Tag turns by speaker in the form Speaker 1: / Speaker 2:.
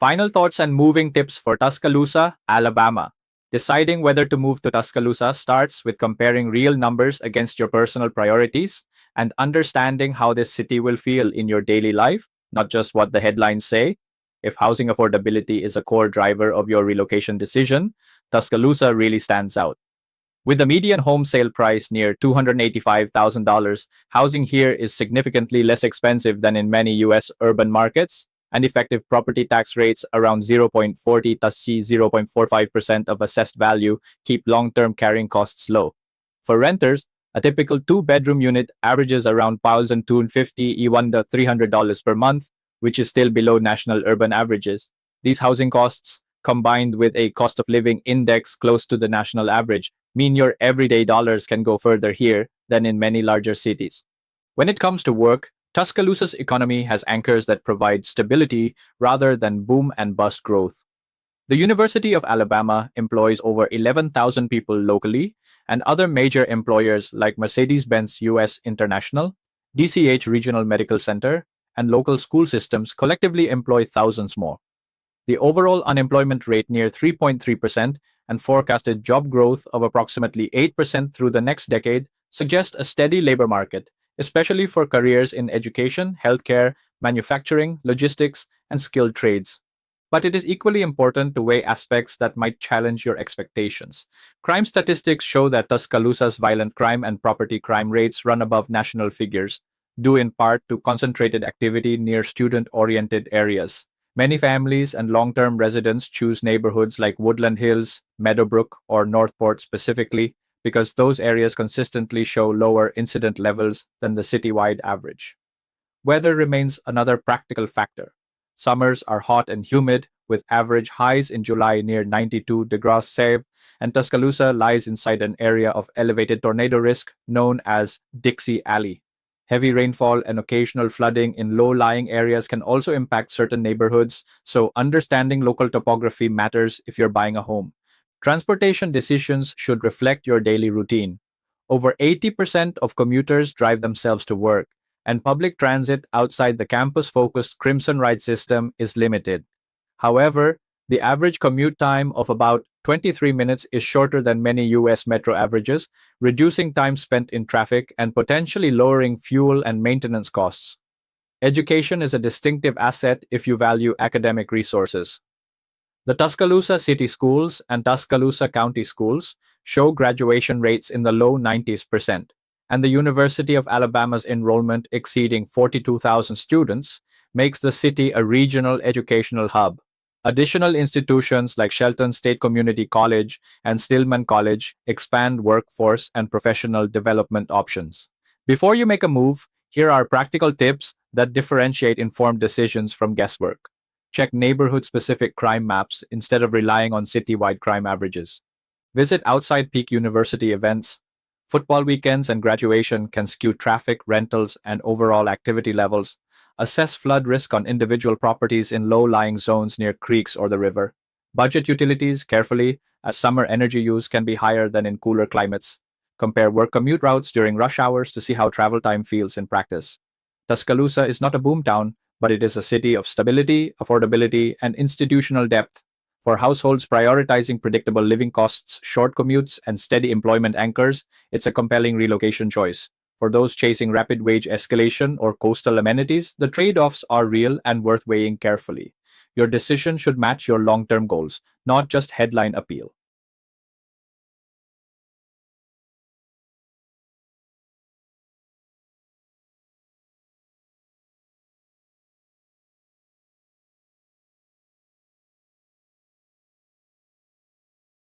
Speaker 1: Final thoughts and moving tips for Tuscaloosa, Alabama. Deciding whether to move to Tuscaloosa starts with comparing real numbers against your personal priorities and understanding how this city will feel in your daily life, not just what the headlines say. If housing affordability is a core driver of your relocation decision, Tuscaloosa really stands out. With the median home sale price near $285,000, housing here is significantly less expensive than in many U.S. urban markets, and effective property tax rates around 0.40 to 0.45% of assessed value keep long-term carrying costs low. For renters, a typical two-bedroom unit averages around $1,250 to $300 per month, which is still below national urban averages. These housing costs, combined with a cost of living index close to the national average, mean your everyday dollars can go further here than in many larger cities. When it comes to work, Tuscaloosa's economy has anchors that provide stability rather than boom and bust growth. The University of Alabama employs over 11,000 people locally, and other major employers like Mercedes-Benz US International, DCH Regional Medical Center, and local school systems collectively employ thousands more. The overall unemployment rate near 3.3% and forecasted job growth of approximately 8% through the next decade suggest a steady labor market, especially for careers in education, healthcare, manufacturing, logistics, and skilled trades. But it is equally important to weigh aspects that might challenge your expectations. Crime statistics show that Tuscaloosa's violent crime and property crime rates run above national figures, due in part to concentrated activity near student-oriented areas. Many families and long-term residents choose neighborhoods like Woodland Hills, Meadowbrook, or Northport specifically because those areas consistently show lower incident levels than the citywide average. Weather remains another practical factor. Summers are hot and humid, with average highs in July near 92 degrees Celsius, and Tuscaloosa lies inside an area of elevated tornado risk known as Dixie Alley. Heavy rainfall and occasional flooding in low-lying areas can also impact certain neighborhoods, so understanding local topography matters if you're buying a home. Transportation decisions should reflect your daily routine. Over 80% of commuters drive themselves to work, and public transit outside the campus-focused Crimson Ride system is limited. However, the average commute time of about 23 minutes is shorter than many U.S. metro averages, reducing time spent in traffic and potentially lowering fuel and maintenance costs. Education is a distinctive asset if you value academic resources. The Tuscaloosa City Schools and Tuscaloosa County Schools show graduation rates in the low 90%, and the University of Alabama's enrollment exceeding 42,000 students makes the city a regional educational hub. Additional institutions like Shelton State Community College and Stillman College expand workforce and professional development options. Before you make a move, here are practical tips that differentiate informed decisions from guesswork. Check neighborhood-specific crime maps instead of relying on citywide crime averages. Visit outside peak university events. Football weekends and graduation can skew traffic, rentals, and overall activity levels. Assess flood risk on individual properties in low-lying zones near creeks or the river. Budget utilities carefully, as summer energy use can be higher than in cooler climates. Compare work commute routes during rush hours to see how travel time feels in practice. Tuscaloosa is not a boomtown, but it is a city of stability, affordability, and institutional depth. For households prioritizing predictable living costs, short commutes, and steady employment anchors, it's a compelling relocation choice. For those chasing rapid wage escalation or coastal amenities, the trade-offs are real and worth weighing carefully. Your decision should match your long-term goals, not just headline appeal.